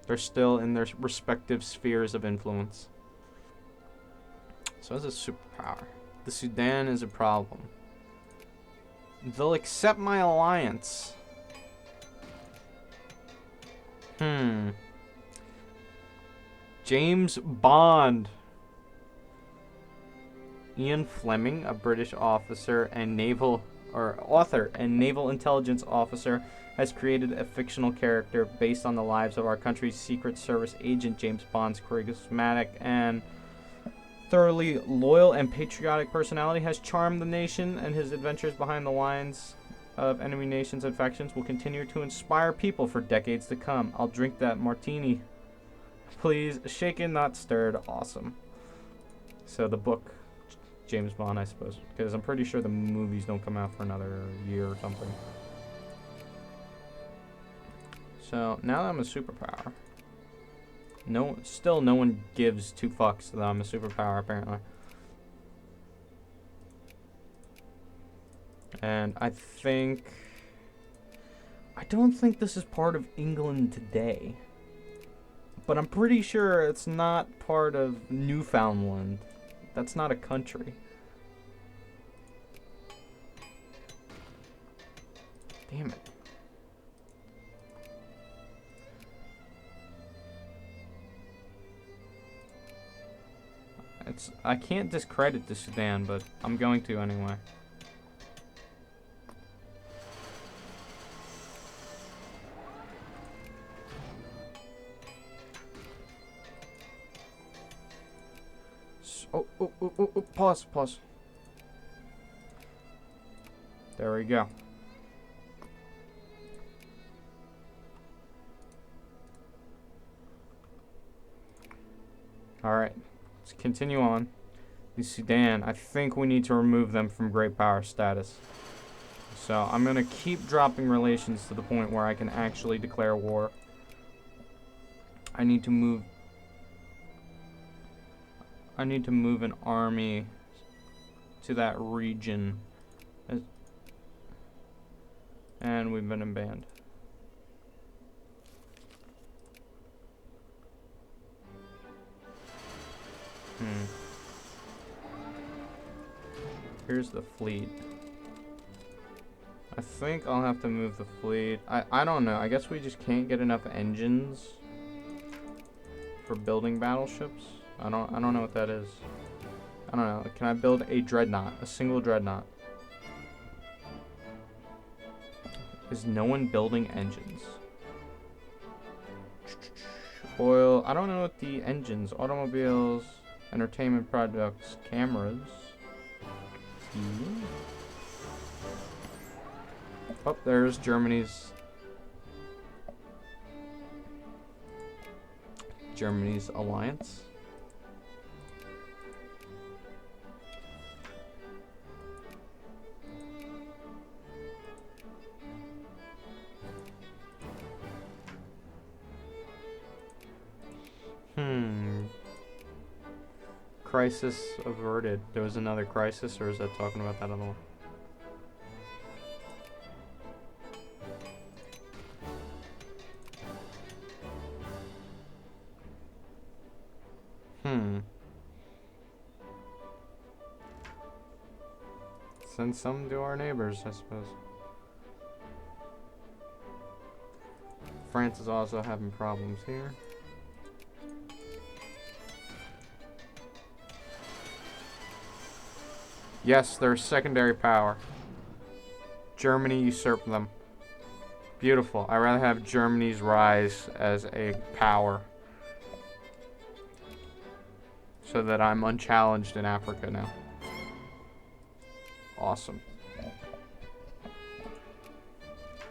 They're still in their respective spheres of influence. So as a superpower, the Sudan is a problem. They'll accept my alliance. James Bond. Ian Fleming, a British officer and author and naval intelligence officer, has created a fictional character based on the lives of our country's Secret Service agent. James Bond's charismatic and thoroughly loyal and patriotic personality has charmed the nation, and his adventures behind the lines of enemy nations and factions will continue to inspire people for decades to come. I'll drink that martini. Please, shaken, not stirred. Awesome. So the book, James Bond, I suppose, because I'm pretty sure the movies don't come out for another year or something. So now that I'm a superpower, still no one gives two fucks that I'm a superpower, apparently. And I don't think this is part of England today, but I'm pretty sure it's not part of Newfoundland. That's not a country. Damn it. I can't discredit the Sudan, but I'm going to anyway. Pause. There we go. Alright, let's continue on. The Sudan, I think we need to remove them from great power status. So I'm going to keep dropping relations to the point where I can actually declare war. I need to move an army to that region. And we've been banned. Here's the fleet. I think I'll have to move the fleet. I don't know. I guess we just can't get enough engines for building battleships. I don't know what that is. I don't know. Can I build a dreadnought? A single dreadnought? Is no one building engines? Oil. I don't know what the engines. Automobiles. Entertainment products. Cameras. Oh, there's Germany's alliance. Crisis averted. There was another crisis, or is that talking about that other one? Send some to our neighbors, I suppose. France is also having problems here. Yes, they're a secondary power. Germany usurped them. Beautiful. I'd rather have Germany's rise as a power, so that I'm unchallenged in Africa now. Awesome.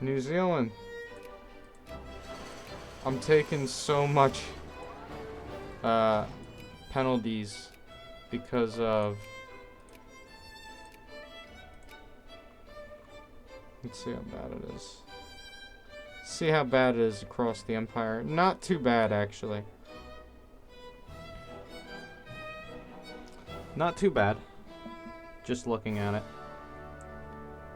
New Zealand. I'm taking so much penalties because of... Let's see how bad it is. See how bad it is across the empire. Not too bad, actually. Not too bad. Just looking at it.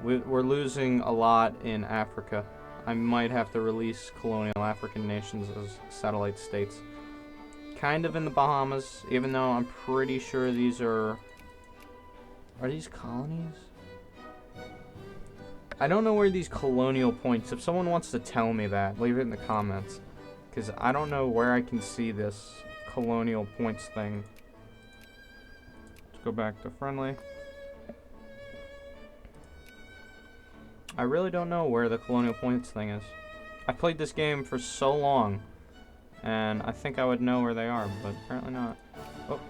We're losing a lot in Africa. I might have to release colonial African nations as satellite states. Kind of in the Bahamas, even though I'm pretty sure these are these colonies? I don't know where these colonial points, if someone wants to tell me that, leave it in the comments. Because I don't know where I can see this colonial points thing. Let's go back to friendly. I really don't know where the colonial points thing is. I played this game for so long, and I think I would know where they are, but apparently not. Oh,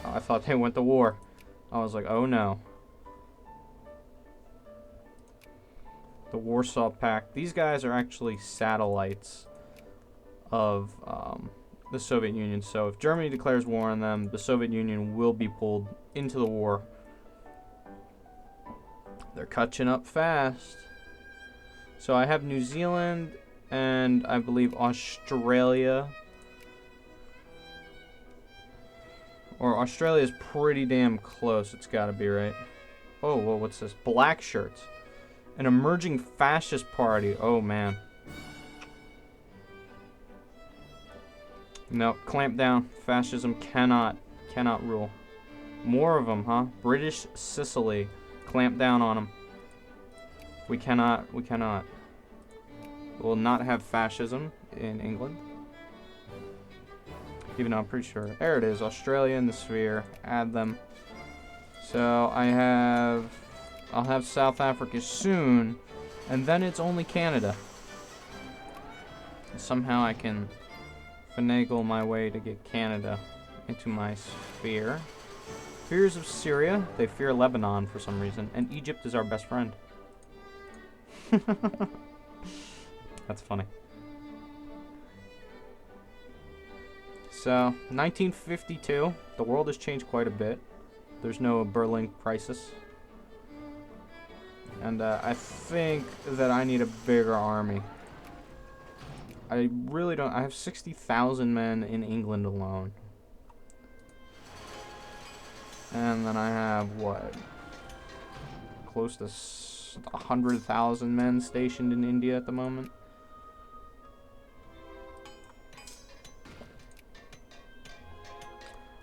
I thought they went to war. I was like, oh no. The Warsaw Pact. These guys are actually satellites of the Soviet Union. So if Germany declares war on them, the Soviet Union will be pulled into the war. They're catching up fast. So I have New Zealand and I believe Australia. Or Australia is pretty damn close. It's got to be, right? Oh, well, what's this? Black shirts. An emerging fascist party. Oh, man. No, clamp down. Fascism cannot rule. More of them, huh? British Sicily. Clamp down on them. We cannot. We'll not have fascism in England. Even though I'm pretty sure. There it is. Australia in the sphere. Add them. So I'll have South Africa soon. And then it's only Canada. Somehow I can finagle my way to get Canada into my sphere. Fears of Syria. They fear Lebanon for some reason. And Egypt is our best friend. That's funny. So, 1952. The world has changed quite a bit. There's no Berlin crisis. And I think that I need a bigger army. I really don't. I have 60,000 men in England alone. And then I have, what? Close to 100,000 men stationed in India at the moment.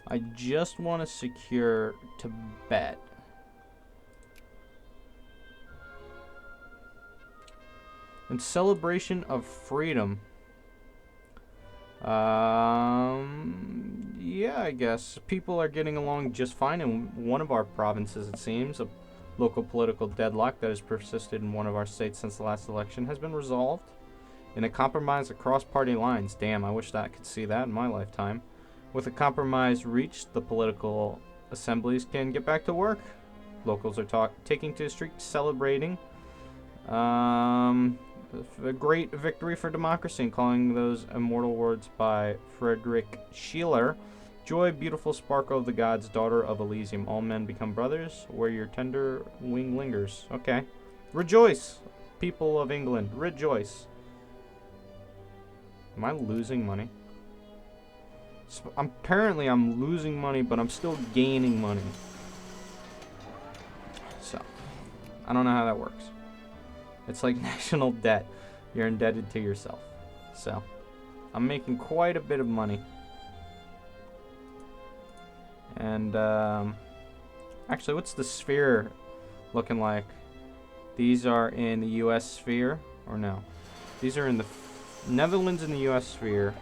I just want to secure Tibet. In celebration of freedom. Yeah, I guess. People are getting along just fine in one of our provinces, it seems. A local political deadlock that has persisted in one of our states since the last election has been resolved in a compromise across party lines. Damn, I wish that I could see that in my lifetime. With a compromise reached, the political assemblies can get back to work. Locals are taking to the streets celebrating a great victory for democracy and calling those immortal words by Friedrich Schiller. Joy, beautiful sparkle of the gods, daughter of Elysium. All men become brothers, where your tender wing lingers. Okay. Rejoice, people of England. Rejoice. Am I losing money? Apparently I'm losing money, but I'm still gaining money. So, I don't know how that works. It's like national debt. You're indebted to yourself. So, I'm making quite a bit of money. And, actually, what's the sphere looking like? These are in the U.S. sphere, or no? These are in the Netherlands in the U.S. sphere.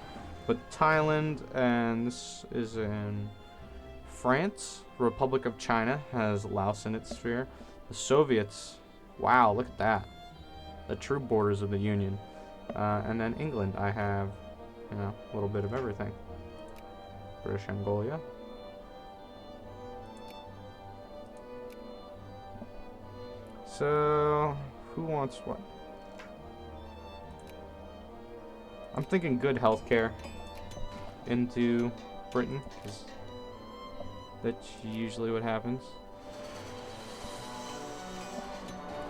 But Thailand, and this is in France. Republic of China has Laos in its sphere. The Soviets, wow, look at that. The true borders of the Union. And then England, I have, a little bit of everything. British Mongolia. So, who wants what? I'm thinking good healthcare into Britain, because that's usually what happens.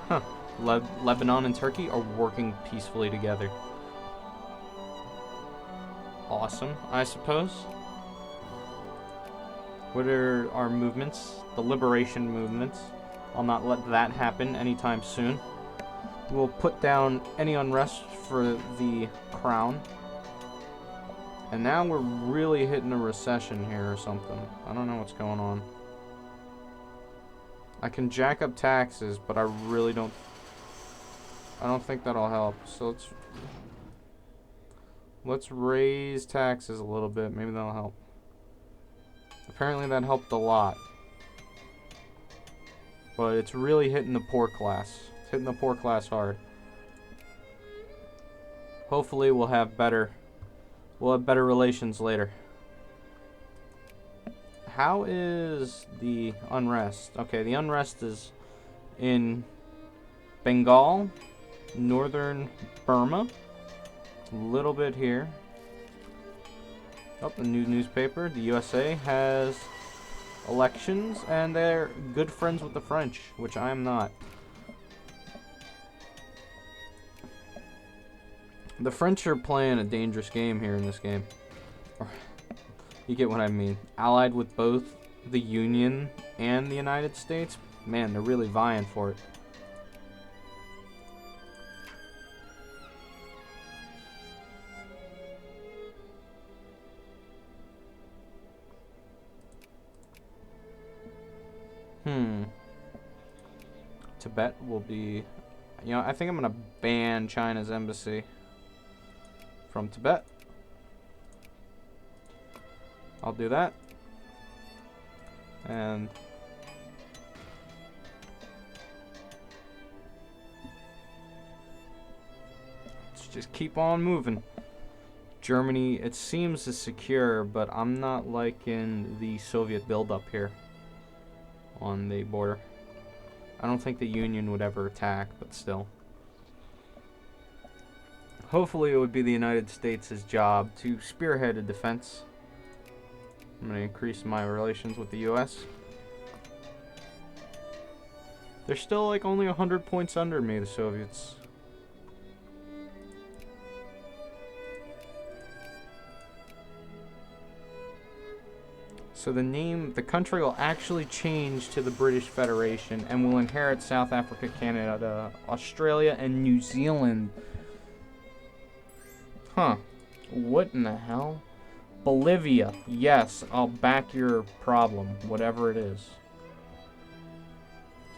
Huh. Lebanon and Turkey are working peacefully together. Awesome, I suppose. What are our movements? The liberation movements. I'll not let that happen anytime soon. We'll put down any unrest for the crown. And now we're really hitting a recession here or something. I don't know what's going on. I can jack up taxes, but I really don't... I don't think that'll help. So let's raise taxes a little bit. Maybe that'll help. Apparently that helped a lot. But it's really hitting the poor class. It's hitting the poor class hard. Hopefully we'll have better relations later. How is the unrest? Okay, the unrest is in Bengal, northern Burma, a little bit here. Oh, the new newspaper, the USA, has elections, and they're good friends with the French, which I am not. The French are playing a dangerous game here in this game. You get what I mean. Allied with both the Union and the United States, man, they're really vying for it. Tibet will be... You know, I think I'm going to ban China's embassy from Tibet. I'll do that. And... let's just keep on moving. Germany, it seems, is secure, but I'm not liking the Soviet buildup here on the border. I don't think the Union would ever attack, but still. Hopefully it would be the United States' job to spearhead a defense. I'm going to increase my relations with the US. They're still like only 100 points under me, the Soviets. So the country will actually change to the British Federation and will inherit South Africa, Canada, Australia, and New Zealand. Huh. What in the hell? Bolivia. Yes, I'll back your problem, whatever it is. Is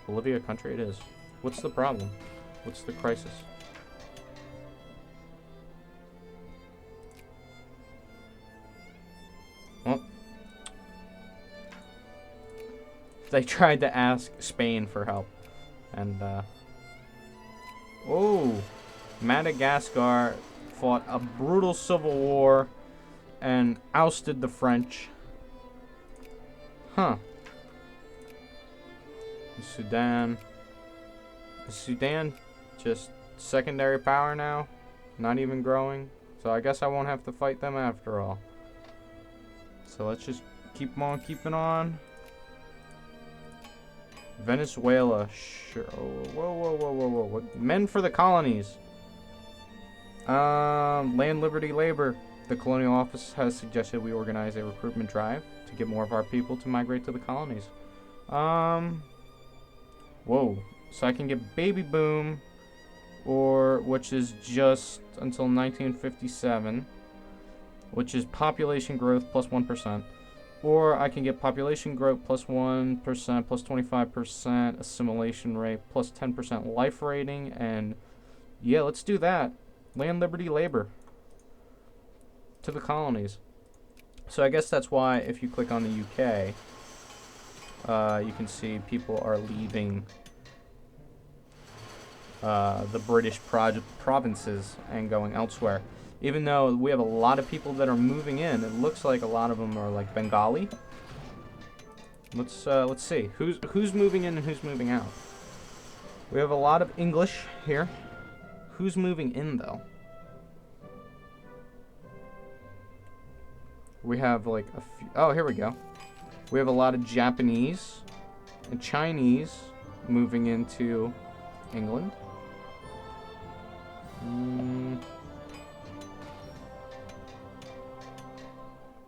Bolivia a country? It is. What's the problem? What's the crisis? Well, they tried to ask Spain for help. And, oh, Madagascar fought a brutal civil war and ousted the French. Huh. Sudan. Is Sudan just secondary power now? Not even growing? So I guess I won't have to fight them after all. So let's just keep on keeping on. Venezuela, sure. Whoa. What? Men for the colonies. Land, liberty, labor. The Colonial Office has suggested we organize a recruitment drive to get more of our people to migrate to the colonies. Whoa. So I can get baby boom, which is just until 1957, which is population growth plus 1%. Or I can get population growth plus 1%, plus 25% assimilation rate, plus 10% life rating, and yeah, let's do that. Land, liberty, labor. To the colonies. So I guess that's why if you click on the UK, you can see people are leaving the British provinces and going elsewhere. Even though we have a lot of people that are moving in, it looks like a lot of them are like Bengali. Let's see who's moving in and who's moving out. We have a lot of English here. Who's moving in though? We have like a few. Oh, here we go. We have a lot of Japanese and Chinese moving into England.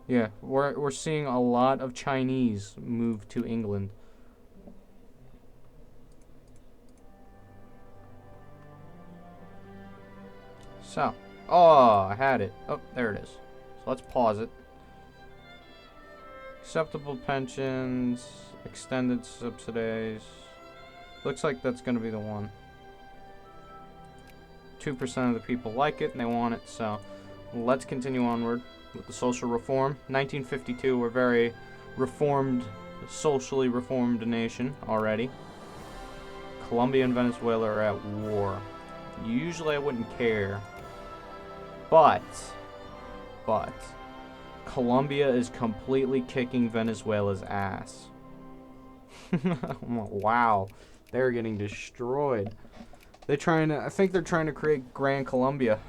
Yeah, we're seeing a lot of Chinese move to England. So, oh, I had it. Oh, there it is. So let's pause it. Acceptable pensions, extended subsidies. Looks like that's going to be the one. 2% of the people like it and they want it, so let's continue onward with the social reform. 1952, we're very reformed, socially reformed nation already. Colombia and Venezuela are at war. Usually I wouldn't care, but Colombia is completely kicking Venezuela's ass. Wow, they're getting destroyed. I think they're trying to create Gran Colombia.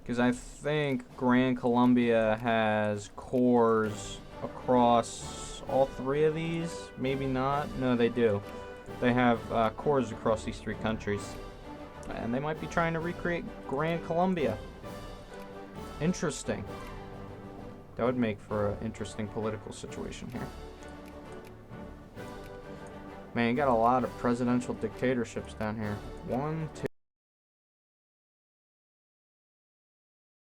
Because I think Gran Colombia has cores across all three of these. Maybe not. No, they do. They have cores across these three countries. And they might be trying to recreate Gran Colombia. Interesting. That would make for an interesting political situation here. Man, you got a lot of presidential dictatorships down here. 1, 2.